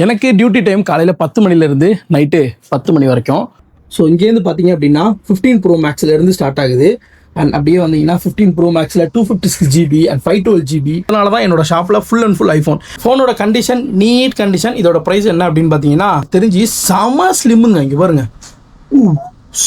எனக்கு duty time காலையில் 10 மணிலேருந்து நைட்டு 10 மணி வரைக்கும். ஸோ இங்கேருந்து பார்த்தீங்க அப்படின்னா 15 Pro Maxலேருந்து ஸ்டார்ட் ஆகுது. அண்ட் அப்படியே வந்தீங்கன்னா 15 Pro Maxல 256GB அண்ட் 512GB. அதனால தான் என்னோட ஷாப்பில் ஃபுல் அண்ட் ஃபுல் ஐஃபோன். ஃபோனோட கண்டிஷன் நீட் கண்டிஷன். இதோட ப்ரைஸ் என்ன அப்படின்னு பார்த்தீங்கன்னா தெரிஞ்சு செம ஸ்லிம்முங்க. இங்கே பாருங்க,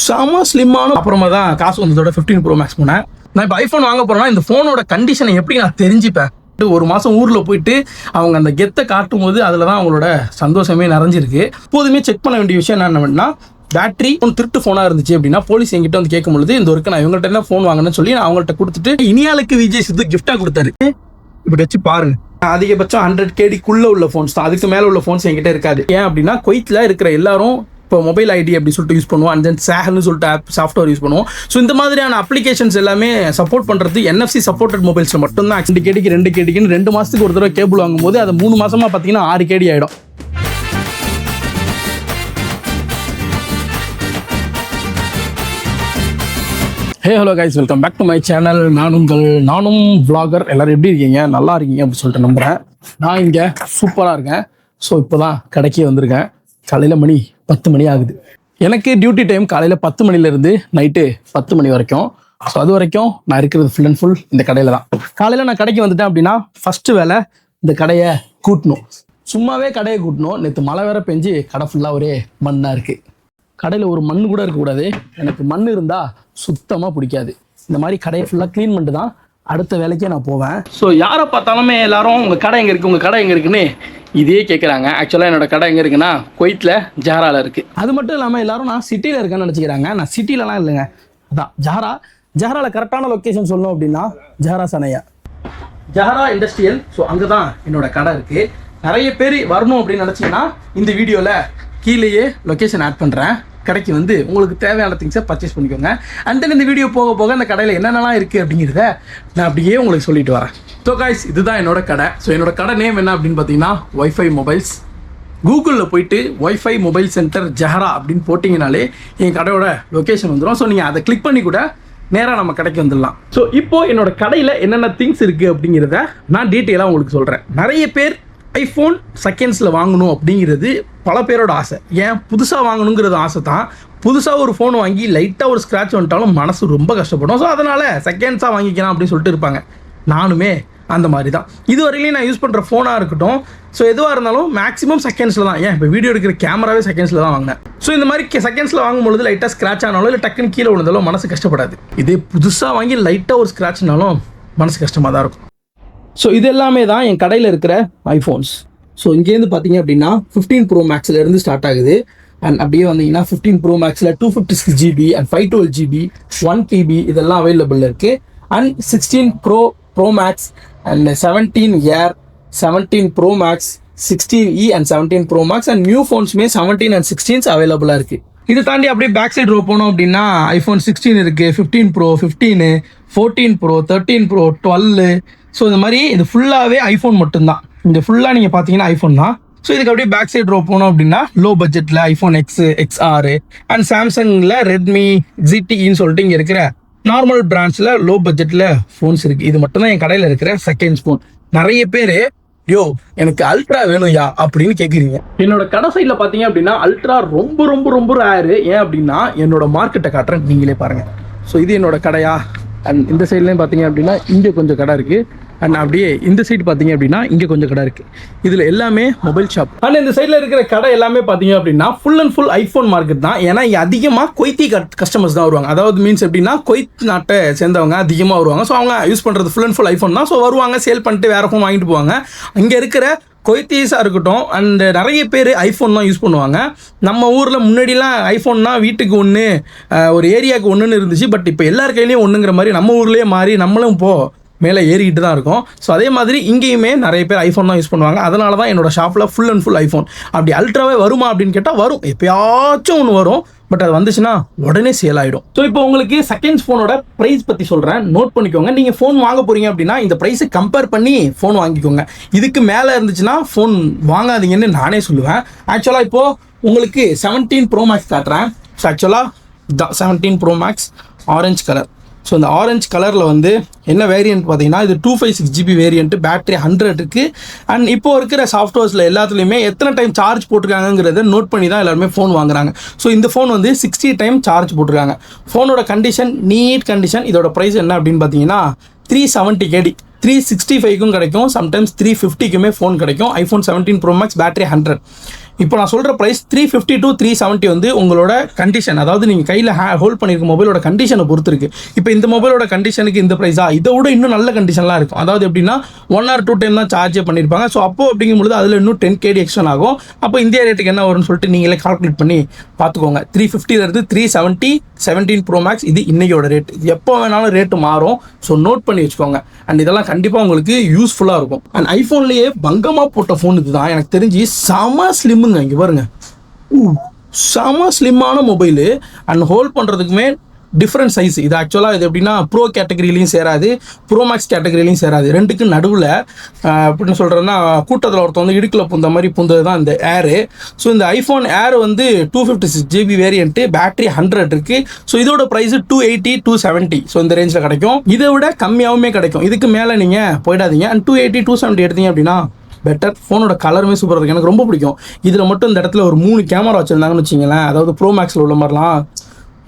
செம ஸ்லிம்மான. அப்புறமா தான் காசு வந்ததோட 15 Pro Max போனேன். நான் இப்போ ஐஃபோன் வாங்க போகிறேன்னா இந்த ஃபோனோட கண்டிஷனை எப்படி நான் தெரிஞ்சுப்பேன்? ஒரு மாதம் ஊரில் போயிட்டு அவங்க அந்த கெத்தை காட்டும் போது அதில் தான் அவங்களோட சந்தோஷமே நிறைஞ்சிருக்கு. எப்போதுமே செக் பண்ண வேண்டிய விஷயம் என்னன்னா, பேட்டரி திருட்டு ஃபோனாக இருந்துச்சு அப்படின்னா போலீஸ் என்கிட்ட வந்து கேட்கும் பொழுது இந்த ஒர்க்கு நான் இவங்கள்ட்ட தான் ஃபோன் வாங்கினேன்னு சொல்லி நான் அவங்கள்ட்ட கொடுத்துட்டு இனியாளுக்கு விஜய் சித்து கிஃப்டாக கொடுத்தாரு. இப்படி வச்சு பாருங்க, அதிகபட்சம் 100KD உள்ள ஃபோன்ஸ் தான், அதுக்கு மேலே உள்ள ஃபோன்ஸ் என்கிட்ட இருக்காது. ஏன் அப்படின்னா குவைத்தில் இருக்கிற எல்லாரும் இப்போ மொபைல் ஐடி அப்படி சொல்லிட்டு யூஸ் பண்ணுவோம். அண்ட் தென் சேஹல்னு சொல்லிட்டு ஆப் சாஃப்ட்வேர் யூஸ் பண்ணுவோம். ஸோ இந்த மாதிரியான அப்ளிகேஷன்ஸ் எல்லாமே சப்போர்ட் பண்ணுறது NFC சப்போர்ட்டட் மொபைல்ஸில் மட்டும்தான். 2KDக்கு 2KDக்குன்னு 2 மாதத்துக்கு ஒரு தடவை கேபிள் வாங்கும்போது அது 3 மாதமாக பார்த்தீங்கன்னா 6KD ஆகிடும். Hey hello guys, welcome back to my channel. நானும் vlogger. எல்லோரும் எப்படி இருக்கீங்க? நல்லா இருக்கீங்க அப்படின்னு சொல்லிட்டு நம்புகிறேன். நான் இங்கே சூப்பராக இருக்கேன். ஸோ இப்போ தான் கடைக்கே வந்திருக்கேன். காலையில் மணி 10 மணி ஆகுது. எனக்கு டியூட்டி டைம் காலையில் 10 மணிலேருந்து நைட்டு 10 மணி வரைக்கும். ஸோ அது வரைக்கும் நான் இருக்கிறது ஃபுல் அண்ட் ஃபுல் இந்த கடையில் தான். காலையில் நான் கடைக்கு வந்துட்டேன் அப்படின்னா ஃபஸ்ட்டு வேலை இந்த கடையை கூட்டணும். சும்மாவே கடையை கூட்டணும். நேற்று மழை வேற பெஞ்சு கடை ஃபுல்லாக ஒரே மண்ணாக இருக்குது. கடையில் ஒரு மண் கூட இருக்கக்கூடாது. எனக்கு மண் இருந்தால் சுத்தமாக பிடிக்காது. இந்த மாதிரி கடையை ஃபுல்லாக க்ளீன் பண்ணிட்டு தான் அடுத்த வேலைக்கே நான் போவேன். ஸோ யாரை பார்த்தாலுமே எல்லாரும் உங்கள் கடை எங்கே இருக்குது, உங்கள் கடை எங்கே இருக்குன்னு இதே கேட்குறாங்க. ஆக்சுவலாக என்னோட கடை எங்கே இருக்குன்னா குவைத்தில் ஜஹராவில் இருக்குது. அது மட்டும் இல்லாமல் எல்லாரும் நான் சிட்டியில் இருக்கேன்னு நினச்சிக்கிறாங்க. நான் சிட்டிலலாம் இல்லைங்க, அதான் ஜஹராவில் கரெக்டான லொக்கேஷன் சொல்லணும் அப்படின்னா ஜஹரா சனையா, ஜஹரா இண்டஸ்ட்ரியல். ஸோ அங்கே தான் என்னோட கடை இருக்குது. நிறைய பேர் வரணும் அப்படின்னு நினச்சிங்கன்னா இந்த வீடியோவில் கீழேயே லொக்கேஷன் ஆட் பண்ணுறேன். கடைக்கு வந்து உங்களுக்கு தேவையான திங்ஸை பர்ச்சேஸ் பண்ணிக்கோங்க. அண்ட் தென் இந்த வீடியோ போக போக அந்த கடையில் என்னென்னலாம் இருக்குது அப்படிங்கிறத நான் அப்படியே உங்களுக்கு சொல்லிட்டு வரேன். ஸோ காய்ஸ், இதுதான் என்னோட கடை. ஸோ என்னோட கடை நேம் என்ன அப்படின்னு பார்த்தீங்கன்னா வைஃபை மொபைல்ஸ். கூகுளில் போயிட்டு வைஃபை மொபைல் சென்டர் ஜஹரா அப்படின்னு போட்டிங்கனாலே என் கடையோட லொக்கேஷன் வந்துடும். ஸோ நீங்கள் அதை கிளிக் பண்ணி கூட நேராக நம்ம கடைக்கு வந்துடலாம். ஸோ இப்போது என்னோட கடையில் என்னென்ன திங்ஸ் இருக்குது அப்படிங்கிறத நான் டீட்டெயிலாக உங்களுக்கு சொல்கிறேன். நிறைய பேர் ஐஃபோன் செகண்ட்ஸில் வாங்கணும் அப்படிங்கிறது பல பேரோட ஆசை. ஏன் புதுசாக வாங்கணுங்கிறது ஆசை தான். புதுசாக ஒரு ஃபோன் வாங்கி லைட்டாக ஒரு ஸ்க்ராட்ச் வந்துட்டாலும் மனசு ரொம்ப கஷ்டப்படும். ஸோ அதனால் செகண்ட்ஸாக வாங்கிக்கலாம் அப்படின்னு சொல்லிட்டு இருப்பாங்க. நானுமே அந்த மாதிரி தான். இது வரையிலையும் நான் யூஸ் பண்ணுற ஃபோனாக இருக்கட்டும், ஸோ எதுவாக இருந்தாலும் மேக்ஸிமம் செகண்ட்ஸில் தான். ஏன் இப்போ வீடியோ எடுக்கிற கேமராவே செகண்ட்ஸில் தான் வாங்கினேன். ஸோ இந்த மாதிரி செகண்ட்ஸில் வாங்கும்பொழுது லைட்டாக ஸ்க்ராட்ச் ஆனாலும் இல்லை டக்குன்னு கீழே விழுந்தாலும் மனசு கஷ்டப்படாது. இதே புதுசாக வாங்கி லைட்டாக ஒரு ஸ்க்ராட்ச்னாலும் மனசு கஷ்டமாக தான் இருக்கும். ஸோ இது எல்லாமே தான் என் கடையில் இருக்கிற ஐஃபோன்ஸ். ஸோ இங்கேருந்து பார்த்தீங்க அப்படின்னா 15 Pro Maxலேருந்து ஸ்டார்ட் ஆகுது. அண்ட் அப்படியே வந்தீங்கன்னா 15 Pro Maxல 256GB and 512GB 1TB இதெல்லாம் அவைலபிள் இருக்குது. And 16 Pro Max and 17 Air, 17 Pro Max, 16E and 17 Pro Max and new ஃபோன்ஸுமே 17 அண்ட் 16s அவைலபிளாக இருக்குது. இது தாண்டி அப்படியே பேக் சைடு ரோ போனோம் அப்படின்னா ஐஃபோன் 16 இருக்குது, 15 Pro, 15, 14 Pro, 13 Pro, 12. ஸோ இந்த மாதிரி இது ஃபுல்லாகவே ஐஃபோன் மட்டும்தான். இந்த ஃபுல்லாக நீங்கள் பார்த்தீங்கன்னா ஐஃபோன் தான். ஸோ இதுக்கு அப்படியே பேக் சைடு ரோ போனோம் அப்படின்னா லோ பட்ஜெட்டில் ஐஃபோன் X, XR அண்ட் சாம்சங்கில் ரெட்மி, ZTEன்னு சொல்லிட்டு இங்கே இருக்கிற நார்மல் பிராண்ட்ஸில் லோ பட்ஜெட்டில் ஃபோன்ஸ் இருக்குது. இது மட்டும் தான் என் கடையில் இருக்கிற செகண்ட்ஸ் ஃபோன். நிறைய பேர் எனக்கு அல்ட்ரா வேணும்யா அப்படின்னு கேட்குறீங்க. என்னோட கடை சைடில் பார்த்தீங்க அப்படின்னா அல்ட்ரா ரொம்ப ரொம்ப ரொம்ப ரேரு. ஏன் அப்படின்னா என்னோட மார்க்கெட்டை காட்டுறேன், நீங்களே பாருங்கள். ஸோ இது என்னோட கடையா. அண்ட் இந்த சைட்லேயும் பார்த்தீங்க அப்படின்னா இங்கே கொஞ்சம் கடை இருக்குது. அண்ட் அப்படியே இந்த சைடு பார்த்தீங்க அப்படின்னா இங்கே கொஞ்சம் கடை இருக்குது. இதில் எல்லாமே மொபைல் ஷாப். அண்ட் இந்த சைடில் இருக்கிற கடை எல்லாமே பார்த்தீங்க அப்படின்னா full and full iPhone market தான். ஏன்னா இங்கே அதிகமாக கொய்த்தி கஸ்டமர்ஸ் தான் வருவாங்க. அதாவது மீன்ஸ் எப்படின்னா குவைத் நாட்டை சேர்ந்தவங்க அதிகமாக வருவாங்க. ஸோ அவங்க யூஸ் பண்ணுறது ஃபுல் அண்ட் ஃபுல் ஐஃபோன் தான். ஸோ வருவாங்க, சேல் பண்ணிட்டு வேறு ஃபோன் வாங்கிட்டு போவாங்க. இங்கே இருக்கிற கொய்த்தீஸாக இருக்கட்டும் அண்ட் நிறைய பேர் ஐஃபோன் தான் யூஸ் பண்ணுவாங்க. நம்ம ஊரில் முன்னாடிலாம் ஐஃபோன்னா வீட்டுக்கு ஒன்று, ஒரு ஏரியாவுக்கு ஒன்றுன்னு இருந்துச்சு. பட் இப்போ எல்லார் கையிலையும் ஒன்றுங்கிற மாதிரி நம்ம ஊர்லேயே மாறி நம்மளும் இப்போது மேலே ஏறிக்கிட்டு தான் இருக்கும். ஸோ அதே மாதிரி இங்கேயுமே நிறைய பேர் ஐஃபோன் தான் யூஸ் பண்ணுவாங்க. அதனால தான் என்னோடய ஷாப்பில் ஃபுல் அண்ட் ஃபுல் ஐஃபோன். அப்படி அல்ட்ராவே வருமா அப்படின்னு கேட்டால் வரும், எப்போயாச்சும் ஒன்று வரும். பட் அது வந்துச்சுன்னா உடனே சேல் ஆகிடும். ஸோ இப்போ உங்களுக்கு செகண்ட்ஸ் ஃபோனோட ப்ரைஸ் பற்றி சொல்கிறேன், நோட் பண்ணிக்கோங்க. நீங்கள் ஃபோன் வாங்க போகிறீங்க அப்படின்னா இந்த ப்ரைஸை கம்பேர் பண்ணி ஃபோன் வாங்கிக்கோங்க. இதுக்கு மேலே இருந்துச்சுன்னா ஃபோன் வாங்காதீங்கன்னு நானே சொல்லுவேன். ஆக்சுவலாக இப்போது உங்களுக்கு 17 Pro Max காட்டுறேன். ஸோ ஆக்சுவலாக 17 Pro Max orange colour. So இந்த ஆரஞ்சு கலரில் வந்து என்ன வேரியன்ட் பார்த்தீங்கன்னா இது 256GB வேரியன்ட், பேட்டரி 100 இருக்குது. அண்ட் இப்போ இருக்கிற சாஃப்ட்வேர்ஸில் எல்லாத்துலேயுமே எத்தனை டைம் சார்ஜ் போட்டிருக்காங்கிறத நோட் பண்ணி தான் எல்லாருமே ஃபோன் வாங்குறாங்க. ஸோ இந்த ஃபோன் வந்து 60 டைம் சார்ஜ் போட்டிருக்காங்க. ஃபோனோட கண்டிஷன் நீட் கண்டிஷன். இதோட ப்ரைஸ் என்ன அப்படின்னு பார்த்தீங்கன்னா 370 KD. 365க்கும் கிடைக்கும், சம்டைம்ஸ் 350க்குமே ஃபோன் கிடைக்கும். iPhone 17 Pro Max, battery 100. இப்போ நான் சொல்கிற ப்ரைஸ் 350 to 370 வந்து உங்களோட கண்டிஷன், அதாவது நீங்கள் கையில் ஹோல்ட் பண்ணியிருக்க மொபைலோட கண்டிஷனை பொறுத்து இருக்குது. இப்போ இந்த மொபைலோட கண்டிஷனுக்கு இந்த ப்ரைஸா, இதை விட இன்னும் நல்ல கண்டிஷன்லாம் இருக்கும். அதாவது எப்படின்னா 1 or 2 டைம் தான் சார்ஜே பண்ணியிருப்பாங்க. ஸோ அப்போ அப்படிங்கும்போது அதில் இன்னும் 10 KD எக்ஸ்ட்ரா ஆகும். அப்போ இந்தியா ரேட்டுக்கு என்ன வரும்னு சொல்லிட்டு நீங்களே கால்குலேட் பண்ணி பார்த்துக்கோங்க. 350லேருந்து 370 17 Pro Max இது இன்னையோட ரேட். எப்போ வேணாலும் ரேட்டு மாறும். ஸோ நோட் பண்ணி வச்சுக்கோங்க. அண்ட் இதெல்லாம் கண்டிப்பாக உங்களுக்கு யூஸ்ஃபுல்லாக இருக்கும். அண்ட் ஐஃபோன்லேயே பங்கமாக போட்ட ஃபோன் இது தான் எனக்கு தெரிஞ்சு. செம ஸ்லிம்முங்க, இங்கே பாருங்க, செம ஸ்லிம்மான மொபைலு. அண்ட் ஹோல்ட் பண்ணுறதுக்குமே டிஃப்ரெண்ட் சைஸ். இது ஆக்சுவலாக இது எப்படின்னா ப்ரோ கேட்டகரியிலையும் சேராது, ப்ரோ மேக்ஸ் கேட்டகரியிலையும் சேராது. ரெண்டுக்கு நடுவில் எப்படின்னு சொல்கிறேன்னா கூட்டத்தில் ஒருத்தர் வந்து இடுக்கில் புந்த மாதிரி புந்தது தான் இந்த ஏரு. ஸோ இந்த ஐஃபோன் ஏர் வந்து 256GB வேரியன்ட்டு, பேட்டரி 100 இருக்குது. ஸோ இதோட ப்ரைஸு 280 270. ஸோ இந்த ரேஞ்சில் கிடைக்கும். இதை விட கம்மியாகவுமே கிடைக்கும். இதுக்கு மேலே நீங்கள் போயிடாதீங்க. அண்ட் 280 270 எடுத்தீங்க அப்படின்னா பெட்டர். ஃபோனோட கலருமே சூப்பராக இருக்குது, எனக்கு ரொம்ப பிடிக்கும். இதில் மட்டும் இந்த இடத்துல ஒரு 3 கேமரா வச்சுருந்தாங்கன்னு வச்சிங்களேன், அதாவது ப்ரோ மேக்ஸில் உள்ள மாதிரிலாம்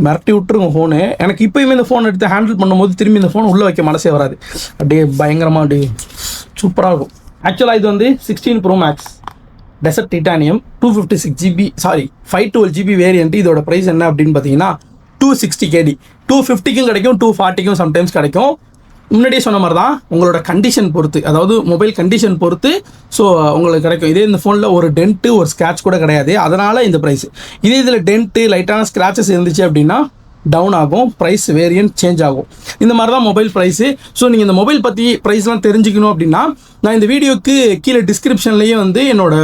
மிரட்டி விட்டுருங்க ஃபோனு. எனக்கு இப்போயுமே இந்த ஃபோன் எடுத்து ஹேண்டில் பண்ணும்போது திரும்பி இந்த ஃபோன் உள்ளே வைக்க மனசே வராது. அப்படியே பயங்கரமாக அப்படியே சூப்பராக இருக்கும். ஆக்சுவலாக இது வந்து 16 Pro Max desert titanium 256GB 512GB variant. இதோட ப்ரைஸ் என்ன அப்படின்னு பார்த்தீங்கன்னா 260 KD. 250க்கும் கிடைக்கும், 240க்கும் சம்டைம்ஸ் கிடைக்கும். முன்னாடியே சொன்ன மாதிரி தான் உங்களோட கண்டிஷன் பொறுத்து, அதாவது மொபைல் கண்டிஷன் பொறுத்து ஸோ உங்களுக்கு கிடைக்கும். இதே இந்த ஃபோனில் ஒரு டென்ட்டு ஒரு ஸ்க்ராட்ச் கூட கிடையாது, அதனால் இந்த ப்ரைஸ். இதே இதில் டென்ட்டு லைட்டான ஸ்க்ராச்சஸ் இருந்துச்சு அப்படின்னா டவுன் ஆகும், ப்ரைஸ் வேரியன்ட் சேஞ்ச் ஆகும். இந்த மாதிரி தான் மொபைல் ப்ரைஸு. ஸோ நீங்கள் இந்த மொபைல் பற்றி ப்ரைஸ்லாம் தெரிஞ்சுக்கணும் அப்படின்னா நான் இந்த வீடியோக்கு கீழே டிஸ்கிரிப்ஷன்லேயே வந்து என்னோட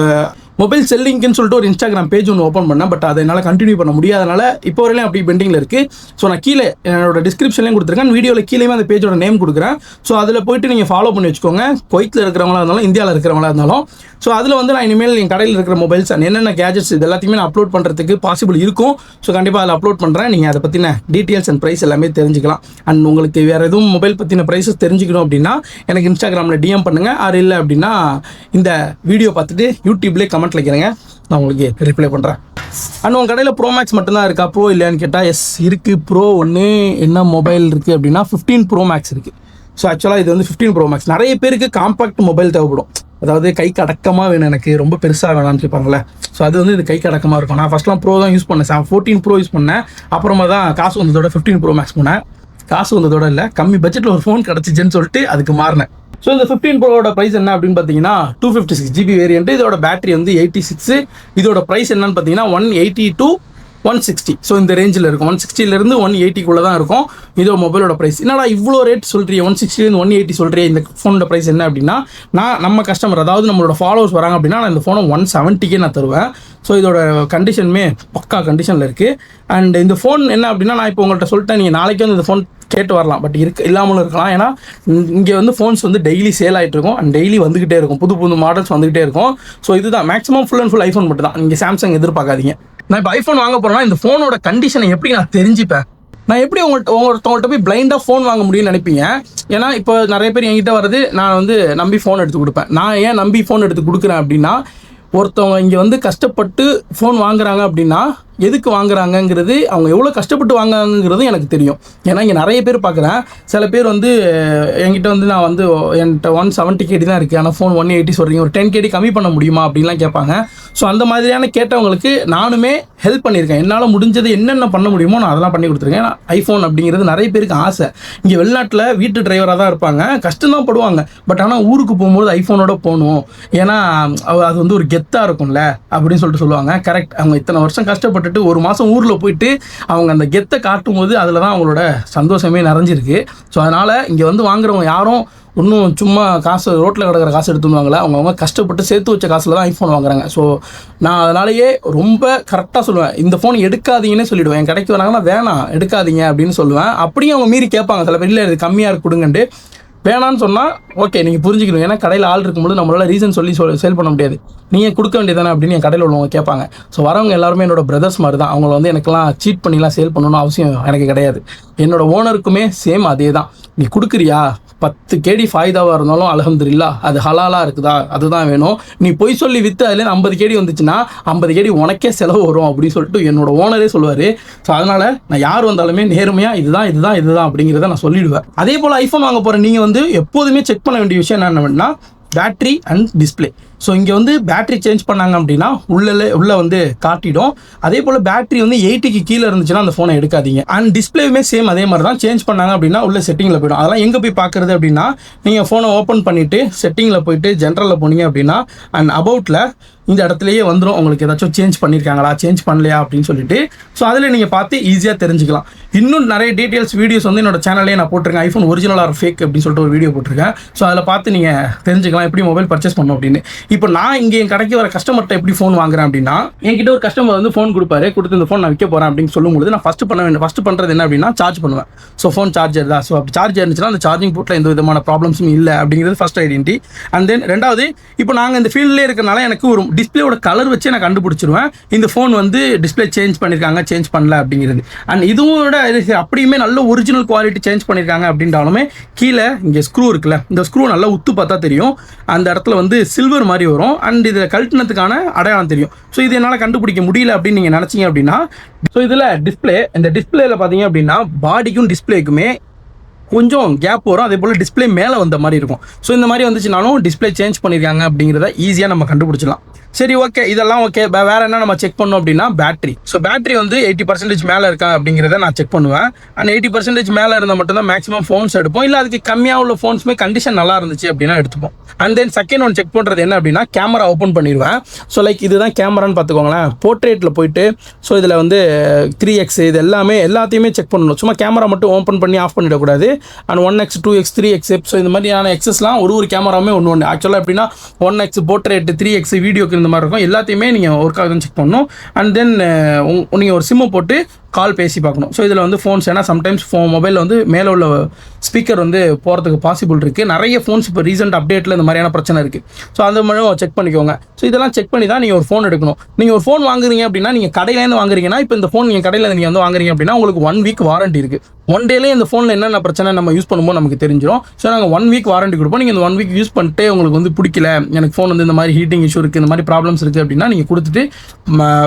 மொபைல் செல்லிங்க்குன்னு சொல்லிட்டு ஒரு இன்ஸ்டாகிராம் பேஜ் ஒன்று ஓப்பன் பண்ணேன். பட் அதை என்னால் கண்டினியூ பண்ண முடியாதனால இப்போ வரையிலும் அப்படி பெண்டிங்கில் இருக்குது. ஸோ நான் கீழே என்னோட டிஸ்கிரிப்ஷன்லேயும் கொடுத்துருக்கேன், வீடியோவில் கீழேயுமே அந்த பேஜோட நேம் கொடுக்குறேன். ஸோ அதில் போய்ட்டு நீங்கள் ஃபாலோ பண்ணி வச்சுக்கோங்க. குவைத்தில் இருக்கிறவங்களா இருந்தாலும் இந்தியாவில் இருக்கிறவங்களா இருந்தாலும். ஸோ அதில் வந்து நான் இனிமேல் என் கடையில் இருக்கிற மொபைல்ஸ் அண்ட் என்னென்ன கேஜெட்ஸ் இது எல்லாத்தையுமே நான் அப்லோட் பண்ணுறதுக்கு பாசிபிள் இருக்கும். ஸோ கண்டிப்பாக அதில் அப்லோட் பண்ணுறேன். நீங்கள் அதை பற்றின டீட்டெயில்ஸ் அண்ட் ப்ரைஸ் எல்லாமே தெரிஞ்சுக்கலாம். அண்ட் உங்களுக்கு வேறு எதுவும் மொபைல் பற்றின ப்ரைஸஸ் தெரிஞ்சுக்கணும் அப்படின்னா எனக்கு இன்ஸ்டாகிராமில் டிஎம் பண்ணுங்கள். அது இல்லை அப்படின்னா இந்த வீடியோ பார்த்துட்டு யூடியூப்லேயே கமெண்ட்டில் கேளுங்க, நான் உங்களுக்கு ரிப்ளை பண்ணுறேன். அண்ட் உங்கள் கடையில் ப்ரோ மேக்ஸ் மட்டும்தான் இருக்கா, ப்ரோ இல்லையான்னு கேட்டால் எஸ் இருக்குது. ப்ரோ ஒன்று என்ன மொபைல் இருக்குது அப்படின்னா 15 Pro Max இருக்குது. ஸோ ஆக்சுவலாக இது வந்து 15 Pro Max. நிறைய பேருக்கு காம்பாக்ட் மொபைல் தேவைப்படும், அதாவது கைக்கு அடக்கமாக வேணும், எனக்கு ரொம்ப பெருசாக வேணாம்னு கேட்பாங்களே. ஸோ அது வந்து இது கைக்கு அடக்கமாக இருக்கும். நான் ஃபஸ்ட்லாம் ப்ரோ தான் யூஸ் பண்ணேன், 14 Pro யூஸ் பண்ணேன். அப்புறமா தான் காசு வந்ததோட 15 Pro Max போனேன். காசு வந்ததோட இல்லை, கம்மி பட்ஜெட்டில் ஒரு ஃபோன் கிடச்சிச்சின்னு சொல்லிட்டு அதுக்கு மாறினேன். ஸோ இந்த 15 Proவோட ப்ரைஸ் என்ன அப்படின்னு பார்த்தீங்கன்னா 256GB வேரியன்ட். இதோட பேட்டரி வந்து 86. இதோட ப்ரைஸ் என்னன்னு பார்த்தீங்கன்னா 180 to 160. ஸோ இந்த ரேஞ்சில் இருக்கும். 160லேருந்து 180க்குள்ளே தான் இருக்கும் இதோ மொபைலோட ப்ரைஸ். என்னடா இவ்வளோ ரேட் சொல்கிறீங்க, 160லேருந்து 180 சொல்கிறீங்க, இந்த ஃபோனோட ப்ரைஸ் என்ன அப்படின்னா நம்ம கஸ்டமர், அதாவது நம்மளோட ஃபாலோவர்ஸ் வராங்க அப்படின்னா நான் இந்த ஃபோனை 170க்கே நான் தருவேன். ஸோ இதோட கண்டிஷனுமே பக்கா கண்டிஷனில் இருக்குது. அண்ட் இந்த ஃபோன் என்ன அப்படின்னா நான் இப்போ உங்கள்கிட்ட சொல்லிட்டேன், நீங்கள் நாளைக்கு வந்து இந்த ஃபோன் கேட்டு வரலாம், பட் இல்லாமலும் இருக்கலாம். ஏன்னா இங்கே வந்து ஃபோன்ஸ் வந்து டெய்லி சேல் ஆகிட்டு இருக்கும் அண்ட் டெய்லி வந்துக்கிட்டே இருக்கும், புது புது மாடல்ஸ் வந்துக்கிட்டே இருக்கும். ஸோ இதுதான் maximum full and full iPhone மட்டும் தான், நீங்கள் சாம்சங் எதிர்பார்க்காதீங்க. நான் இப்போ ஐஃபோன் வாங்க போகிறேன்னா இந்த ஃபோனோட கண்டிஷனை எப்படி நான் தெரிஞ்சுப்பேன், நான் எப்படி ஒருத்தவங்கள்ட்ட போய் பிளைண்டாக ஃபோன் வாங்க முடியும்னு நினைப்பீங்க. ஏன்னா இப்போ நிறைய பேர் என்கிட்ட வர்றது நான் வந்து நம்பி ஃபோன் எடுத்து கொடுப்பேன். நான் ஏன் நம்பி ஃபோன் எடுத்து கொடுக்குறேன் அப்படின்னா ஒருத்தவங்க இங்கே வந்து கஷ்டப்பட்டு ஃபோன் வாங்குறாங்க அப்படின்னா எதுக்கு வாங்குறாங்கங்கிறது, அவங்க எவ்வளோ கஷ்டப்பட்டு வாங்குறாங்கிறது எனக்கு தெரியும். ஏன்னா இங்கே நிறைய பேர் பார்க்குறேன். சில பேர் வந்து என்கிட்ட வந்து நான் வந்து என்கிட்ட 170 KD தான் இருக்குது, ஆனால் ஃபோன் 180 சொல்கிறீங்க, ஒரு 10 KD கம்மி பண்ண முடியுமா அப்படின்லாம் கேட்பாங்க. ஸோ அந்த மாதிரியான கேட்டவங்களுக்கு நானுமே ஹெல்ப் பண்ணியிருக்கேன். என்னால் முடிஞ்சது என்னென்ன பண்ண முடியுமோ நான் அதெல்லாம் பண்ணி கொடுத்துருக்கேன். ஏன்னா ஐஃபோன் அப்படிங்கிறது நிறைய பேருக்கு ஆசை. இங்கே வெளிநாட்டில் வீட்டு டிரைவராக தான் இருப்பாங்க, கஷ்டம்தான் படுவாங்க. பட் ஆனால் ஊருக்கு போகும்போது ஐஃபோனோட போகணும், ஏன்னா அது வந்து ஒரு கெத்தாக இருக்கும்ல அப்படின்னு சொல்லிட்டு சொல்லுவாங்க. கரெக்ட். அவங்க இத்தனை வருஷம் கஷ்டப்பட்டு ஒரு மாதம் ஊரில் போயிட்டு அவங்க அந்த கெத்தை காட்டும் போது அதில் தான் அவங்களோட சந்தோஷமே நிறைஞ்சிருக்கு. ஸோ அதனால் இங்கே வந்து வாங்குறவங்க யாரும் இன்னும் சும்மா காசு ரோட்டில் கிடக்கிற காசு எடுத்துவாங்களே, அவங்க கஷ்டப்பட்டு சேர்த்து வச்ச காசில் தான் ஐஃபோன் வாங்குறாங்க. ஸோ நான் அதனாலேயே ரொம்ப கரெக்டாக சொல்லுவேன், இந்த ஃபோன் எடுக்காதீங்கன்னே சொல்லிவிடுவேன். என் கடைக்கு வராங்கன்னா வேணாம் எடுக்காதீங்க அப்படின்னு சொல்லுவேன். அப்படியும் அவங்க மீறி கேட்பாங்க சில பேர், இல்லை இது கம்மியாக இருக்கு கொடுங்கன்ட்டு. வேணான்னு சொன்னால் ஓகே நீங்கள் புரிஞ்சுக்கணும். ஏன்னா கடையில் ஆள் இருக்கும்போது நம்மளால ரீசன் சொல்லி சேல் பண்ண முடியாது. நீங்கள் கொடுக்க வேண்டியதானே அப்படின்னு என் கடையில் உள்ளவங்க கேட்பாங்க. ஸோ வரவங்க எல்லாருமே என்னோட பிரதர்ஸ் மாதிரி தான். அவங்கள வந்து எனக்கெல்லாம் சீட் பண்ணிலாம் சேல் பண்ணணும்னு அவசியம் எனக்கு கிடையாது. என்னோட ஓனருக்குமே சேம் அதே தான். நீ கொடுக்குறியா 10 கேடி ஃபாய்தாவாக இருந்தாலும் அல்ஹம்துலில்லாஹ் அது ஹலாலாக இருக்குதா அதுதான் வேணும். நீ பொய் சொல்லி விற்று அதுலேருந்து 50 கேடி வந்துச்சுன்னா 50 கேடி உனக்கே செலவு வரும் அப்படின்னு சொல்லிட்டு என்னோட ஓனரே சொல்லுவார். ஸோ அதனால் நான் யார் வந்தாலுமே நேர்மையாக இதுதான் அப்படிங்கிறத நான் சொல்லிடுவேன். அதே போல் ஐஃபோன் வாங்க போகிற நீங்கள் வந்து எப்போதுமே செக் பண்ண வேண்டிய விஷயம் என்னென்னா பேட்ரி அண்ட் டிஸ்பிளே. ஸோ இங்கே வந்து பேட்ரி சேஞ்ச் பண்ணாங்க அப்படின்னா உள்ளே வந்து காட்டிடும். அதே போல் பேட்ரி வந்து 80க்கு கீழே இருந்துச்சுன்னா அந்த ஃபோனை எடுக்காதீங்க. அண்ட் டிஸ்பிளேயுமே சேம் அதே மாதிரி தான். சேஞ்ச் பண்ணாங்க அப்படின்னா உள்ள செட்டிங்கில் போய்டும். அதெல்லாம் எங்கே போய் பார்க்குறது அப்படின்னா நீங்கள் ஃபோனை ஓப்பன் பண்ணிவிட்டு செட்டிங்கில் போயிட்டு ஜென்ரலில் போனீங்க அப்படின்னா அண்ட் அபவுட்டில் இந்த இடத்துலையே வந்துடும் உங்களுக்கு ஏதாச்சும் சேஞ்ச் பண்ணியிருக்காங்களா சேஞ்ச் பண்ணலையா அப்படின்னு சொல்லிட்டு. ஸோ அதில் நீங்கள் பார்த்து ஈஸியாக தெரிஞ்சுக்கலாம். இன்னும் நிறைய டீட்டெயில்ஸ் வீடியோஸ் வந்து என்னோட சேனல்லே நான் போட்டிருக்கேன். ஐஃபோன் ஒரிஜினல் ஆர் ஃபேக் அப்படின்னு சொல்லிட்டு ஒரு வீடியோ போட்டிருக்கேன். ஸோ அதில் பார்த்து நீங்கள் தெரிஞ்சுக்கலாம் எப்படி மொபைல் பர்ச்சேஸ் பண்ணணும் அப்படின்னு. இப்போ நான் இங்கே என் கடைக்கு வர கஸ்டமர்கிட்ட எப்படி ஃபோன் வாங்குறேன் அப்படின்னா என்கிட்ட ஒரு கஸ்டமர் வந்து ஃபோன் கொடுப்பாரு. கொடுத்து இந்த ஃபோன் நான் விற்க போகிறேன் அப்படின்னு சொல்லும்போது நான் ஃபஸ்ட்டு பண்ணுறது என்ன அப்படின்னா சார்ஜ் பண்ணுவேன். ஸோ ஃபோன் சார்ஜர் தான். ஸோ அப்படி சார்ஜர் இருந்துச்சுன்னா அந்த சார்ஜிங் போர்ட்டில் எந்த விதமான ப்ராப்ளம்ஸும் இல்லை அப்படிங்கிறது ஃபஸ்ட் ஐடென்டிட்டி. அண்ட் தென் ரெண்டாவது இப்போ நாங்கள் இந்த ஃபீல்ட்லேயே இருக்கிறனால எனக்கு ஒரு டிஸ்பிளேயோட கலர் வச்சு நான் கண்டுபிடிச்சிருவேன் இந்த ஃபோன் வந்து டிஸ்பிளே சேஞ்ச் பண்ணியிருக்காங்க சேஞ்ச் பண்ணல அப்படிங்கிறது. அண்ட் இதுவும் விட அப்படியுமே நல்ல ஒரிஜினல் குவாலிட்டி சேஞ்ச் பண்ணியிருக்காங்க அப்படின்றாலுமே கீழே இங்கே ஸ்க்ரூ இருக்குல்ல, இந்த ஸ்க்ரூ நல்லா உத்து பார்த்தா தெரியும். அந்த இடத்துல வந்து சில்வர் மாதிரி வரும். அண்ட் இதில் கழட்டினத்துக்கான அடையாளம் தெரியும். ஸோ இது என்னால் கண்டுபிடிக்க முடியல அப்படின்னு நீங்கள் நினச்சிங்க அப்படின்னா ஸோ இதில் இந்த டிஸ்பிளேல பார்த்தீங்க அப்படின்னா பாடிக்கும் டிஸ்பிளேக்குமே கொஞ்சம் கேப் வரும். அதே போல் டிஸ்பிளே மேலே வந்த மாதிரி இருக்கும். ஸோ இந்த மாதிரி வந்துச்சுனாலும் டிஸ்பிளே சேஞ்ச் பண்ணியிருக்காங்க அப்படிங்கிறத ஈஸியாக நம்ம கண்டுபிடிச்சலாம். சரி ஓகே இதெல்லாம் ஓகே. வேறு என்ன நம்ம செக் பண்ணோம் அப்படின்னா பேட்டரி. ஸோ பேட்டரி வந்து 80% மேலே இருக்கா அப்படிங்கிறத நான் செக் பண்ணுவேன். அண்ட் 80% மேலே இருந்தால் மட்டும்தான் மேக்ஸிமம் ஃபோன்ஸ் எடுப்போம். இல்லை அதுக்கு கம்மியாக உள்ள ஃபோன்ஸுமே கண்டிஷன் நல்லா இருந்துச்சு அப்படின்னா எடுத்துப்போம். And then second one check பண்ணுறது என்ன அப்படின்னா கேமரா ஓப்பன் பண்ணிடுவேன். ஸோ லைக் இதுதான் கேமரான்னு பார்த்துக்கோங்களேன். போர்ட்ரேட்டில் போயிட்டு ஸோ இதில் வந்து 3x இது எல்லாத்தையுமே செக் பண்ணணும். சும்மா கேமரா மட்டும் ஓப்பன் பண்ணி ஆஃப் பண்ணிடக்கூடாது. And 1x 2x 3x so இந்த மாதிரியான எக்ஸஸ்லாம் ஒரு கேமராவுமே ஒன்று ஆக்சுவலாக எப்படின்னா 1x போர்ட்ரேட் 3x வீடியோக்கு இந்த மாதிரி இருக்கும். எல்லாத்தையுமே நீங்கள் ஒர்க்காக தான் செக் பண்ணணும். அண்ட் தென் நீங்கள் ஒரு சிம்மை போட்டு கால் பேசி பார்க்கணும். ஸோ இதில் வந்து ஃபோன்ஸ் ஏன்னா சம்டைம்ஸ் மொபைலில் வந்து மேலே உள்ள ஸ்பீக்கர் வந்து போகிறதுக்கு பாசிபிள் இருக்குது. நிறைய ஃபோன்ஸ் இப்போ ரீசெண்ட் அப்டேட்டில் இந்த மாதிரியான பிரச்சனை இருக்குது. ஸோ அந்த மாதிரி செக் பண்ணிக்கோங்க. ஸோ இதெல்லாம் செக் பண்ணி தான் நீங்கள் ஒரு ஃபோன் எடுக்கணும். நீங்கள் ஒரு ஃபோன் வாங்குறீங்க அப்படின்னா நீங்கள் கடையிலேருந்து வாங்குறீங்கன்னா இப்போ இந்த ஃபோன் நீங்கள் கடையில் நீங்கள் வந்து வாங்குறீங்க அப்படின்னா உங்களுக்கு 1 வீக் வாரண்டி இருக்குது. 1 டேலேயே இந்த ஃபோனில் என்னென்ன பிரச்சனை நம்ம யூஸ் பண்ணும்போது நமக்கு தெரிஞ்சிடும். ஸோ நாங்கள் 1 வீக் வாரண்டி கொடுப்போம். நீங்கள் இந்த 1 வீக் யூஸ் பண்ணிட்டு உங்களுக்கு வந்து பிடிக்கல எனக்கு ஃபோன் வந்து இந்த மாதிரி ஹீட்டிங் இஷ்யூ இருக்குது இந்த மாதிரி ப்ராப்ளம்ஸ் இருக்குது அப்படின்னா நீங்கள் கொடுத்துட்டு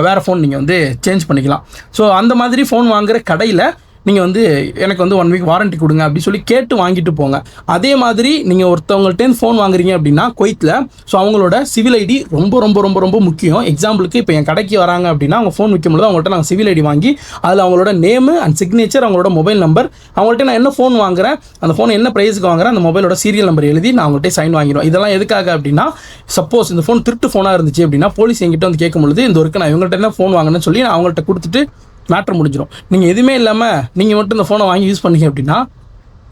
வேறு ஃபோன் நீங்கள் வந்து சேஞ்ச் பண்ணிக்கலாம். ஸோ அந்த மாதிரி ஃபோன் வாங்குகிற கடையில் நீங்கள் வந்து எனக்கு வந்து 1 வீக் வாரண்டி கொடுங்க அப்படின்னு சொல்லி கேட்டு வாங்கிட்டு போங்க. அதே மாதிரி நீங்கள் ஒருத்தவங்கள்ட்டேருந்து ஃபோன் வாங்குறீங்க அப்படின்னா குவைத்தில் ஸோ அவங்களோட சிவில் ஐடி ரொம்ப ரொம்ப ரொம்ப ரொம்ப முக்கியம். எக்ஸாம்பிளுக்கு இப்போ என் கடைக்கு வராங்க அப்படின்னா அவங்க ஃபோன் விற்கும்போது அவங்கள்ட்ட நாங்கள் சிவில் ஐடி வாங்கி அதில் அவங்களோட நேமு அண்ட் சிக்னேச்சர் அவங்களோட மொபைல் நம்பர் அவங்கள்ட்ட நான் என்ன ஃபோன் வாங்குறேன் அந்த ஃபோன் என்ன ப்ரைஸுக்கு வாங்குறேன் அந்த மொபைலோட சீரியல் நம்பர் எழுதி நான் அவங்கள்ட்ட சைன் வாங்கிடுவோம். இதெல்லாம் எதுக்காக அப்படின்னா சப்போஸ் இந்த ஃபோன் திருட்டு ஃபோனாக இருந்துச்சு அப்படின்னா போலீஸ் என்கிட்ட வந்து கேட்கும்பொழுது இந்த ஒர்க்கு நான் இவங்கள்ட்ட என்ன ஃபோன் வாங்கினேன்னு சொல்லி நான் அவங்கள்ட்ட கொடுத்துட்டு மேட்ரு முடிஞ்சிடும். நீங்கள் எதுவுமே இல்லாமல் நீங்கள் மட்டும் இந்த ஃபோனை வாங்கி யூஸ் பண்ணீங்க அப்படின்னா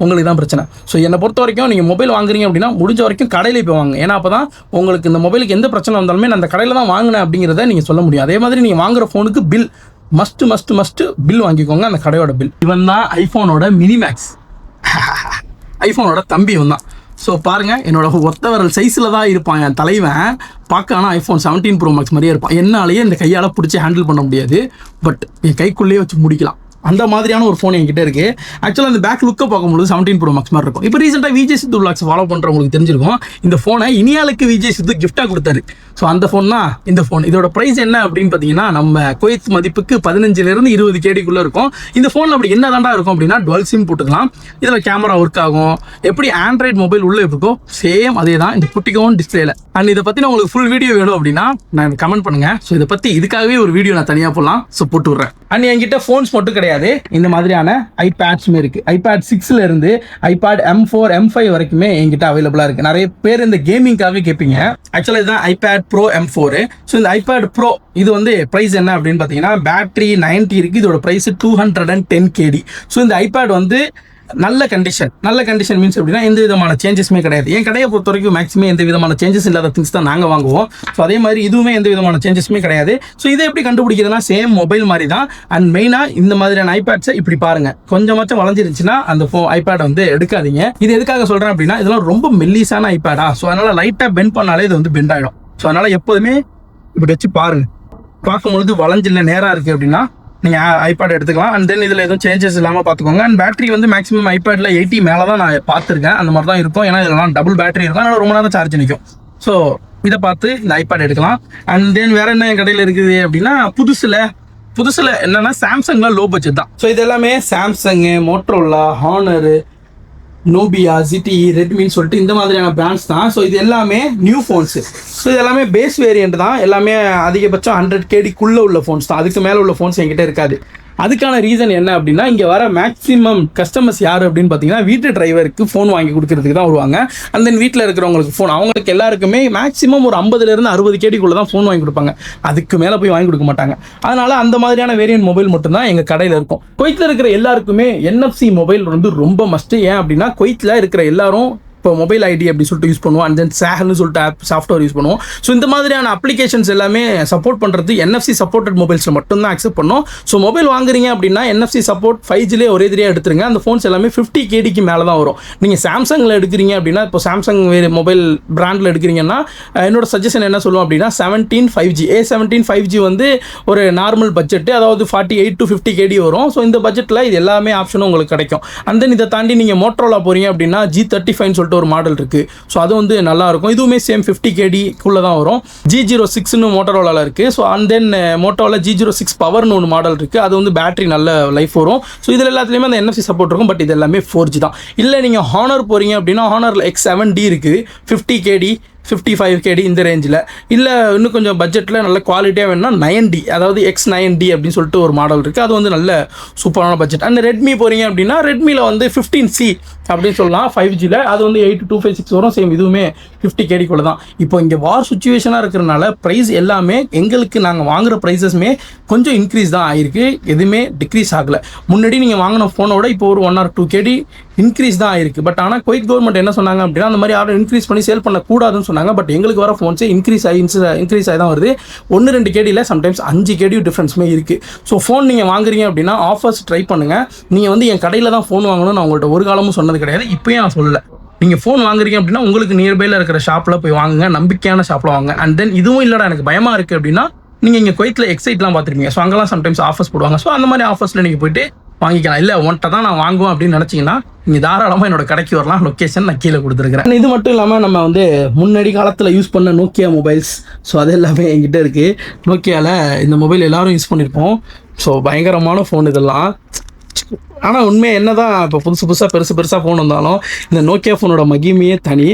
உங்களுக்கு தான் பிரச்சனை. ஸோ என்னை பொறுத்த வரைக்கும் நீங்கள் மொபைல் வாங்குறீங்க அப்படின்னா முடிஞ்ச வரைக்கும் கடையில் போய் வாங்க. ஏன்னா அப்போ தான் உங்களுக்கு இந்த மொபைலுக்கு எந்த பிரச்சனை வந்தாலுமே நான் அந்த கடையில் தான் வாங்கினேன் அப்படிங்கிறத நீங்கள் சொல்ல முடியும். அதே மாதிரி நீங்கள் வாங்குகிற ஃபோனுக்கு பில் மஸ்ட்டு பில் வாங்கிக்கோங்க. அந்த கடையோட பில். இவன் தான் ஐஃபோனோட மினிமேக்ஸ். ஐஃபோனோட தம்பி இவன் தான். ஸோ பாருங்கள் என்னோட ஒத்த விரல் சைஸில் தான் இருப்பான் என் தலைவன். பார்க்க ஆனால் ஐஃபோன் 17 Pro Max மாதிரியே இருப்பான். என்னாலேயே இந்த கையால் பிடிச்சி ஹேண்டில் பண்ண முடியாது. பட் என் கைக்குள்ளேயே வச்சு முடிக்கலாம். அந்த மாதிரியான ஒரு ஃபோன் என்கிட்ட இருக்குது. ஆக்சுவலாக அந்த பேக் லுக்கை பார்க்கும்போது 17 Pro Max மாதிரி இருக்கும். இப்போ ரீசெண்டாக விஜய் சித்து vlogs ஃபாலோ பண்ணுறவங்களுக்கு தெரிஞ்சிருக்கும். இந்த ஃபோனை இனியாளுக்கு விஜய் சித்து கிஃப்டாக கொடுத்தாரு. ஸோ அந்த ஃபோன் தான் இந்த ஃபோன். இதோட ப்ரைஸ் என்ன அப்படின்னு பார்த்தீங்கன்னா நம்ம குவைத் மதிப்புக்கு 15 20 கேடிக்குள்ளே இருக்கும். இந்த ஃபோனில் அப்படி என்ன தாண்டா இருக்கும் அப்படின்னா டுவல் சிம் போட்டுக்கலாம். இதில் கேமரா ஒர்க் ஆகும். எப்படி ஆண்ட்ராய்டு மொபைல் உள்ளே இருக்கோ சேம் அதே தான் இந்த குட்டிக்கும் டிஸ்பிளேல. அண்ட் இதை பற்றி உங்களுக்கு ஃபுல் வீடியோ வேணும் அப்படின்னா நான் கமெண்ட் பண்ணுங்கள். ஸோ இதை பற்றி இதுக்காகவே ஒரு வீடியோ நான் தனியாக போடலாம். ஸோ போட்டு விட்றேன். அண்ட் என்கிட்ட ஃபோன்ஸ் மட்டும் கிடையாது, இந்த மாதிரியான ஐபேட்ஸுமே இருக்குது. ஐபேட் 6ல இருந்து ஐபேட் M4 M5 வரைக்குமே என்கிட்ட அவைலபிளாக இருக்குது. நிறைய பேர் இந்த கேமிங்காகவே கேட்பீங்க. ஆக்சுவலாக இதுதான் ஐபேட் ப்ரோ M4. ஸோ இந்த ஐபேட் ப்ரோ இது வந்து ப்ரைஸ் என்ன அப்படின்னு பார்த்தீங்கன்னா பேட்டரி 90 இருக்குது. இதோட ப்ரைஸ் 210 KD. ஸோ இந்த ஐபேட் வந்து நல்ல கண்டிஷன் மீன்ஸ் எப்படின்னா எந்த விதமான சேஞ்சஸுமே கிடையாது. என் கடையை பொறுத்த வரைக்கும் மேக்ஸிமம் எந்த விதமான சேஞ்சஸ் இல்லாத திங்ஸ் தான் நாங்கள் வாங்குவோம். ஸோ அதே மாதிரி இதுவுமே எந்த விதமான சேஞ்சஸுமே கிடையாது. ஸோ இதை எப்படி கண்டுபிடிக்கிறதுனா சேம் மொபைல் மாதிரி தான். அண்ட் மெயினாக இந்த மாதிரியான ஐபேட்ஸை இப்படி பாருங்க, கொஞ்சமாச்சும் வளைஞ்சிருந்துச்சுன்னா அந்த ஐபேடை வந்து எடுக்காதீங்க. இது எதுக்காக சொல்கிறேன் அப்படின்னா இதெல்லாம் ரொம்ப மெல்லிஸான ஐபேடா. ஸோ அதனால லைட்டாக பெண்ட் பண்ணாலே இது வந்து பெண்ட் ஆகிடும். ஸோ அதனால எப்போதுமே இப்படி வச்சு பாருங்க, பார்க்கும்பொழுது வளைஞ்சில்ல நேராக இருக்குது அப்படின்னா நீங்கள் ஐபேட் எடுத்துக்கலாம். அண்ட் தென் இதில் எதுவும் சேஞ்சஸ் இல்லாமல் பார்த்துக்கோங்க. அண்ட் பேட்டரி வந்து மேக்ஸிமம் ஐபேடில் 80 மேலே தான் நான் பார்த்துருக்கேன். அந்த மாதிரி தான் இருக்கும். ஏன்னா இதெல்லாம் டபுள் பேட்டரி இருக்கும், அதனால் ரொம்ப நேரம் சார்ஜ் நிற்கும். ஸோ இதை பார்த்து இந்த ஐபேட் எடுக்கலாம். அண்ட் தென் வேறு என்ன என் கடையில் இருக்குது அப்படின்னா புதுசில் என்னென்னா சாம்சங்கில் லோ பட்ஜெட் தான். ஸோ இது எல்லாமே சாம்சங்கு, மோட்டோரோலா, ஹானரு, நோபியா, ZTE, ரெட்மின்னு சொல்லிட்டு இந்த மாதிரியான பிராண்ட்ஸ் தான். ஸோ இது எல்லாமே நியூ ஃபோன்ஸு. ஸோ இது எல்லாமே பேஸ் வேரியண்ட் தான். எல்லாமே அதிகபட்சம் 100 KDக்குள்ளே உள்ள ஃபோன்ஸ் தான். அதுக்கு மேலே உள்ள ஃபோன்ஸ் என்கிட்ட இருக்காது. அதுக்கான ரீசன் என்ன அப்படின்னா இங்கே வர மேக்ஸிமம் கஸ்டமர்ஸ் யார் அப்படின்னு பார்த்தீங்கன்னா வீட்டு டிரைவருக்கு ஃபோன் வாங்கி கொடுக்கறதுக்கு தான் வருவாங்க. அண்ட் தென் வீட்டில் இருக்கிறவங்களுக்கு ஃபோன், அவங்களுக்கு எல்லாருக்குமே மேக்ஸிமம் ஒரு 50லேருந்து 60 KDக்குள்ளே தான் ஃபோன் வாங்கி கொடுப்பாங்க. அதுக்கு மேலே போய் வாங்கி கொடுக்க மாட்டாங்க. அதனால் அந்த மாதிரியான வேரியன்ட் மொபைல் மட்டும்தான் எங்கள் கடையில் இருக்கும். குவைத்தில் இருக்கிற எல்லாருக்குமே NFC மொபைல் வந்து ரொம்ப மஸ்ட்டு. ஏன் அப்படின்னா குவைத்தில் இருக்கிற எல்லாரும் இப்போ மொபைல் ஐடி அப்படி சொல்லிட்டு யூஸ் பண்ணுவோம். அண்ட் தென் சேஹல்னு சொல்லிட்டு ஆப் சாஃப்ட்வேர் யூஸ் பண்ணுவோம். ஸோ இந்த மாதிரியான அப்ளிகேஷன்ஸ் எல்லாமே சப்போர்ட் பண்ணுறது NFC சப்போர்ட்டட் மொபைல்ஸில் மட்டும்தான் அக்செப்ட் பண்ணோம். ஸோ மொபைல் வாங்குறீங்க அப்படின்னா NFC சப்போர்ட் 5Gலே ஒரே தெரியாக எடுத்துருங்க. அந்த ஃபோன்ஸ் எல்லாமே 50 KDக்கு மேலே தான் வரும். நீங்கள் சாம்சங்கில் எடுக்கிறீங்க அப்படின்னா, இப்போ சாம்சங் வேறு மொபைல் பிராண்டில் எடுக்கிறீங்கன்னா என்னோட சஜஷன் என்ன சொல்லுவோம் அப்படின்னா 17 5G A17 5G வந்து ஒரு நார்மல் பட்ஜெட்டு, அதாவது 48 to 50 KD வரும். ஸோ இந்த பட்ஜெட்டில் இது எல்லாமே ஆப்ஷனும் உங்களுக்கு கிடைக்கும். அண்ட் தென் இதை தாண்டி நீங்கள் மோட்டோரோலா போகிறீங்க அப்படின்னா G35 சொல்லிட்டு ஒரு மாடல் இருக்குது. ஸோ அது வந்து நல்லா இருக்கும். இதுவுமே சேம் 50 KDக்குள்ளே தான் வரும். G06ன்னு மோட்டோரோலாவில் இருக்குது. So and then Motorola G06 பவர்னு ஒரு மாடல் இருக்குது. அது வந்து பேட்டரி நல்ல லைஃப் வரும். ஸோ இதில் எல்லாத்துலேயுமே அந்த NFC சப்போர்ட் இருக்கும். பட் இது எல்லாமே 4G தான். இல்லை நீங்கள் ஹானர் போகிறீங்க அப்படின்னா ஹானரில் X7D இருக்குது, 50 KD 55 KD இந்த ரேஞ்சில். இல்லை இன்னும் கொஞ்சம் பட்ஜெட்டில் நல்ல குவாலிட்டியாக வேணும்னா 9D, அதாவது X9D அப்படின்னு சொல்லிட்டு ஒரு மாடல் இருக்குது. அது வந்து நல்ல சூப்பரான பட்ஜெட். அண்ட் ரெட்மி போகிறீங்க அப்படின்னா ரெட்மியில் வந்து 15C அப்படின்னு சொல்லலாம் 5Gயில். அது வந்து 8256 வரும். சேம் இதுவுமே 50 KDக்குள்ளே தான். இப்போ இங்கே வார் சுச்சுவேஷனாக இருக்கிறனால ப்ரைஸ் எல்லாமே எங்களுக்கு நாங்கள் வாங்குகிற ப்ரைஸஸ்மே கொஞ்சம் இன்க்ரீஸ் தான் ஆகிருக்கு. எதுவுமே டிக்ரீஸ் ஆகலை. முன்னாடி நீங்கள் வாங்கின ஃபோனோட இப்போ ஒரு 1 or 2 KD இன்க்ரீஸ் தான் ஆயிருக்கு. பட் ஆனால் குவைத் கவர்மெண்ட் என்ன சொன்னாங்க அப்படின்னா அந்த மாதிரி யாரும் இன்க்ரீஸ் பண்ணி சேல் பண்ணக்கூடாதுன்னு சொன்னாங்க. பட் எங்களுக்கு வர ஃபோன்ஸே இன்க்ரீஸ் ஆகி தான் வருது. 1-2 KDயில் சம்டைம்ஸ் 5 KD டிஃப்ரென்ஸுமே இருக்குது. ஸோ ஃபோன் நீங்கள் வாங்குறீங்க அப்படின்னா ஆஃபர்ஸ் ட்ரை பண்ணுங்கள். நீங்கள் வந்து என் கடையில் தான் ஃபோன் வாங்கணும்னு நான் உங்கள்கிட்ட ஒரு காலமும் சொன்னது கிடையாது. இப்போயும் நான் சொல்லலை. நீங்கள் ஃபோன் வாங்குறீங்க அப்படின்னா உங்களுக்கு நியர்பையில் இருக்கிற ஷாப்பில் போய் வாங்குங்க, நம்பிக்கையான ஷாப்பில் வாங்க. அண்ட் தென் இதுவும் இல்லைடா எனக்கு பயமாக இருக்குது அப்படின்னா நீங்கள் இங்கே குவைத்தில் எக்ஸைட்லாம் பார்த்துருப்பீங்க. ஸோ அங்கெல்லாம் சம்டைம்ஸ் ஆஃபர்ஸ் போடுவாங்க. ஸோ அந்த மாதிரி ஆஃபர்ஸில் நீங்கள் போய்ட்டு வாங்கிக்கலாம். இல்லை ஒன்ட்ட தான் நான் வாங்குவேன் அப்படின்னு நினச்சிங்கன்னா நீங்கள் தாராளமாக என்னோட கடைக்கு வரலாம். லொக்கேஷன் நான் கீழே கொடுத்துருக்கிறேன். இது மட்டும் இல்லாமல் நம்ம வந்து முன்னாடி காலத்தில் யூஸ் பண்ண நோக்கியா மொபைல்ஸ், ஸோ அது எல்லாமே என்கிட்ட இருக்குது. நோக்கியாவில் இந்த மொபைல் எல்லோரும் யூஸ் பண்ணியிருப்போம். ஸோ பயங்கரமான ஃபோன் இதெல்லாம். ஆனால் உண்மையாக என்ன தான் இப்போ புதுசாக பெருசாக ஃபோன் வந்தாலும் இந்த நோக்கியா ஃபோனோட மகிமையே தனி.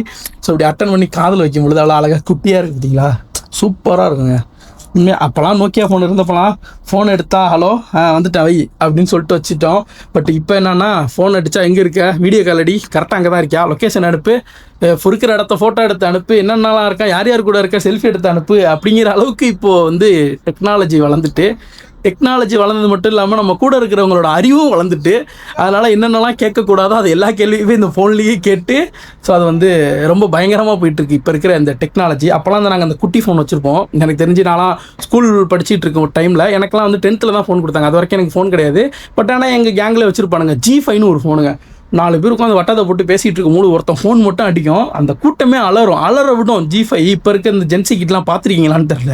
ஸோ இப்படி அட்டன் பண்ணி காதில் வைக்கும் பொழுது அவ்வளோ அழகாக குட்டியாக இருக்குது பார்த்தீங்களா, சூப்பராக இருக்குங்க. உண்மையாக அப்போலாம் நோக்கியா ஃபோன் இருந்தப்போலாம் ஃபோன் எடுத்தா ஹலோ வந்துட்டேன் வை அப்படின்னு சொல்லிட்டு வச்சுட்டோம். பட் இப்போ என்னென்னா ஃபோன் அடித்தா எங்கே இருக்க, வீடியோ கால் அடி, கரெக்டாக அங்கே தான் இருக்கியா, லொக்கேஷன் அனுப்பு, இருக்கிற இடத்த ஃபோட்டோ எடுத்து அனுப்பு, என்னென்னலாம் இருக்கா, யார் யார் கூட இருக்க, செல்ஃபி எடுத்து அனுப்பு அப்படிங்கிற அளவுக்கு இப்போது வந்து டெக்னாலஜி வளர்ந்துட்டு, டெக்னாலஜி வளர்ந்தது மட்டும் இல்லாமல் நம்ம கூட இருக்கிறவங்களோட அறிவும் வளர்ந்துட்டு, அதனால் என்னென்னலாம் கேட்கக்கூடாதோ அது எல்லா கேள்வியுமே இந்த ஃபோன்லேயே கேட்டு, ஸோ அது வந்து ரொம்ப பயங்கரமாக போயிட்டுருக்கு இப்போ இருக்கிற இந்த டெக்னாலஜி. அப்போலாம் வந்து நாங்கள் அந்த குட்டி ஃபோன் வச்சுருப்போம். எனக்கு தெரிஞ்சு நான்லாம் ஸ்கூல் படிச்சுட்டு இருக்க ஒரு டைமில் எனக்குலாம் வந்து 10th தான் ஃபோன் கொடுத்தாங்க. அது வரைக்கும் எனக்கு ஃபோன் கிடையாது. பட் ஆனால் எங்கள் கேங்கில் வச்சுருப்பானுங்க G5ன்னு ஒரு ஃபோனுங்க. 4 பேர் உட்காந்து வட்டத்தை போட்டு பேசிகிட்டு இருக்கும்போது ஒருத்தன் ஃபோன் மட்டும் அடிக்கும், அந்த கூட்டமே அலற விடும். G5 இப்போ இருக்க இந்த ஜென்சி கிட்லாம் பார்த்துருக்கீங்களான்னு தெரில,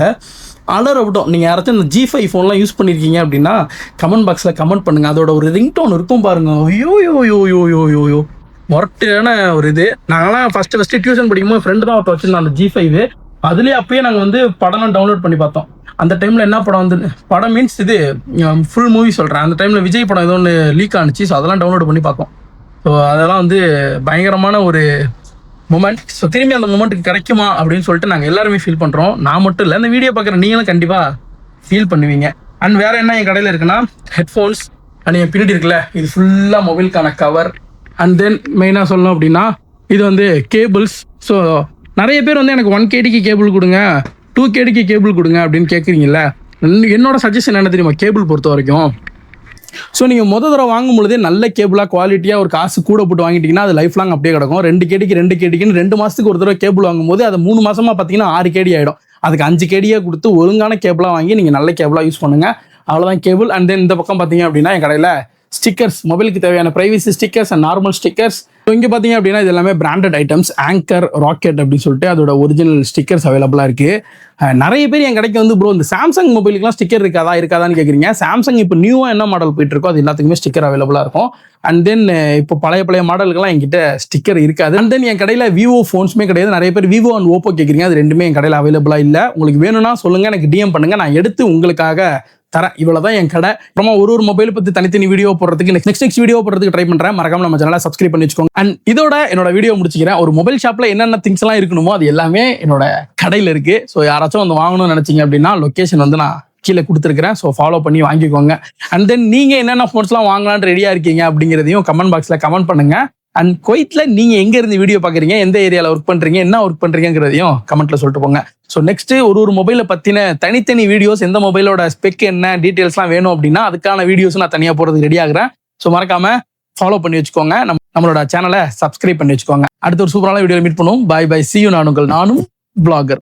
அலற விடும். நீங்கள் யாராச்சும் இந்த G5 ஃபோன்லாம் யூஸ் பண்ணியிருக்கீங்க அப்படின்னா கமெண்ட் பாக்ஸில் கமெண்ட் பண்ணுங்கள். அதோட ஒரு ரிங்டோன் இருக்கும் பாருங்கள், ஐயோ மொரட்டான ஒரு இது. நாங்களாம் ஃபஸ்ட்டு டியூஷன் படிக்கும்போது ஃப்ரெண்டு தான் ஒருத்த வச்சுருந்தோம் அந்த G5. அதுலேயே அப்பயே நாங்கள் வந்து படம்லாம் டவுன்லோட் பண்ணி பார்த்தோம். அந்த டைமில் என்ன படம் வந்து, படம் மீன்ஸ் இது ஃபுல் மூவி சொல்கிறேன். அந்த டைமில் விஜய் படம் ஏதோ ஒன்று லீக் ஆனிச்சு. ஸோ அதெல்லாம் டவுன்லோட் பண்ணி பார்த்தோம். ஸோ அதெல்லாம் வந்து பயங்கரமான ஒரு மூமெண்ட். ஸோ திரும்பி அந்த மூமெண்ட்டுக்கு கிடைக்குமா அப்படின்னு சொல்லிட்டு நாங்கள் எல்லாருமே ஃபீல் பண்ணுறோம். நான் மட்டும் இல்லை, இந்த வீடியோ பார்க்குற நீங்களும் கண்டிப்பாக ஃபீல் பண்ணுவீங்க. அண்ட் வேறு என்ன என் கடையில் இருக்குன்னா ஹெட்ஃபோன்ஸ். அண்ட் என் பின்னாடி இருக்குல்ல, இது ஃபுல்லாக மொபைலுக்கான கவர். அண்ட் தென் மெயினாக சொல்லணும் அப்படின்னா இது வந்து கேபிள்ஸ். ஸோ நிறைய பேர் வந்து எனக்கு 1 KDக்கு கேபிள் கொடுங்க, 2 KDக்கு கேபிள் கொடுங்க அப்படின்னு கேட்குறீங்கள. என்னோட சஜஷன் என்ன தெரியுமா, கேபிள் பொறுத்த வரைக்கும் ஸோ நீங்கள் தடவை வாங்கும் பொழுதே நல்ல கேபிளாக குவாலிட்டியாக ஒரு காசு கூட போட்டு வாங்கிட்டீங்கன்னா அது லைஃப் லாங் அப்படியே கிடக்கும். 2 கேடிக்குன்னு 2 மாதத்துக்கு ஒரு தடவை கேபிள் வாங்கும்போது அது 3 மாதமாக பார்த்தீங்கன்னா 6 கேடி ஆகிடும். அதுக்கு 5 கேடியாக கொடுத்து ஒழுங்கான கேபிளாக வாங்கி நீங்கள் நல்ல கேபிளாக யூஸ் பண்ணுங்கள். அவ்வளோதான் கேபிள். அண்ட் தென் இந்த பக்கம் பார்த்தீங்க அப்படின்னா என் கடையில் ஸ்டிக்கர்ஸ், மொபைலுக்கு தேவையான privacy stickers and normal stickers. So இங்கே பார்த்தீங்க அப்படின்னா இது எல்லாமே பிராண்டட் ஐட்டம்ஸ். ஆங்கர், ராக்கெட் அப்படின்னு சொல்லிட்டு அதோட ஒரிஜினல் ஸ்டிக்கர்ஸ் அவைலபிளாக இருக்குது. நிறைய பேர் என் கடைக்கு வந்து ப்ரோ இந்த சாம்சங் மொபைலுக்குலாம் ஸ்டிக்கர் இருக்காதான்னு கேட்குறீங்க. சாம்சங் இப்போ நியூவாக என்ன மாடல் போயிட்டு இருக்கோ அது எல்லாத்துக்குமே ஸ்டிக்கர் அவைலபிளாக இருக்கும். அண்ட் தென் இப்போ பழைய மாடலுக்குலாம் என்கிட்ட ஸ்டிக்கர் இருக்காது. அண்ட் தென் என் கடையில் விவோ ஃபோன்ஸுமே கிடையாது. நிறைய பேர் விவோ அண்ட் ஓப்போ கேட்குறீங்க. அது ரெண்டுமே என் கடையில் அவைலபிளாக இல்லை. உங்களுக்கு வேணும்னா சொல்லுங்கள், எனக்கு டிஎம் பண்ணுங்கள், நான் எடுத்து உங்களுக்காக தரேன். இவ்வளவுதான் என் கடை. அப்புறமா ஒரு மொபைல் பத்தி தனித்தனி வீடியோ போடுறதுக்கு நெக்ஸ்ட் வீடியோ போடுறதுக்கு ட்ரை பண்றேன். மறக்காம நம்ம சேனலை சப்ஸ்கிரைப் பண்ணி வச்சுக்கோங்க. அண்ட் இதோட என்னோட வீடியோ முடிச்சுக்கிறேன். ஒரு மொபைல் ஷாப்ல என்னென்ன திங்ஸ் எல்லாம் இருக்கணுமோ அது எல்லாமே என்னோட கடையில இருக்கு. ஸோ யாராச்சும் வந்து வாங்கணும்னு நினைச்சீங்க அப்படின்னா லொகேஷன் வந்து நான் கீழே கொடுத்துருக்கிறேன். ஸோ ஃபாலோ பண்ணி வாங்கிக்கோங்க. அண்ட் தென் நீங்க என்னென்ன ஃபோன்ஸ்லாம் வாங்கலான்னு ரெடியா இருக்கீங்க அப்படிங்கிறதையும் கமெண்ட் பாக்ஸ்ல கமெண்ட் பண்ணுங்க. அண்ட் குவைத்ல நீங்க எங்க இருந்து வீடியோ பாக்குறீங்க, எந்த ஏரியால ஒர்க் பண்றீங்க, என்ன ஒர்க் பண்றீங்கிறதையும் கமெண்ட்ல சொல்லிட்டு போங்க. ஸோ நெக்ஸ்ட் ஒரு மொபைலை பத்தின தனித்தனி வீடியோஸ், எந்த மொபைலோட ஸ்பெக் என்ன டீடைல்ஸ்லாம் வேணும் அப்படின்னா அதுக்கான வீடியோஸ் நான் தனியாக போறதுக்கு ரெடி ஆகுறேன். ஸோ மறக்காம ஃபாலோ பண்ணி வச்சுக்கோங்க. நம்மளோட சேனலை சப்ஸ்கிரைப் பண்ணி வச்சுக்கோங்க. அடுத்த ஒரு சூப்பரான வீடியோவில் மீட் பண்ணுவோம். Bye bye, see you. நான் உங்கள் நானும் vlogger.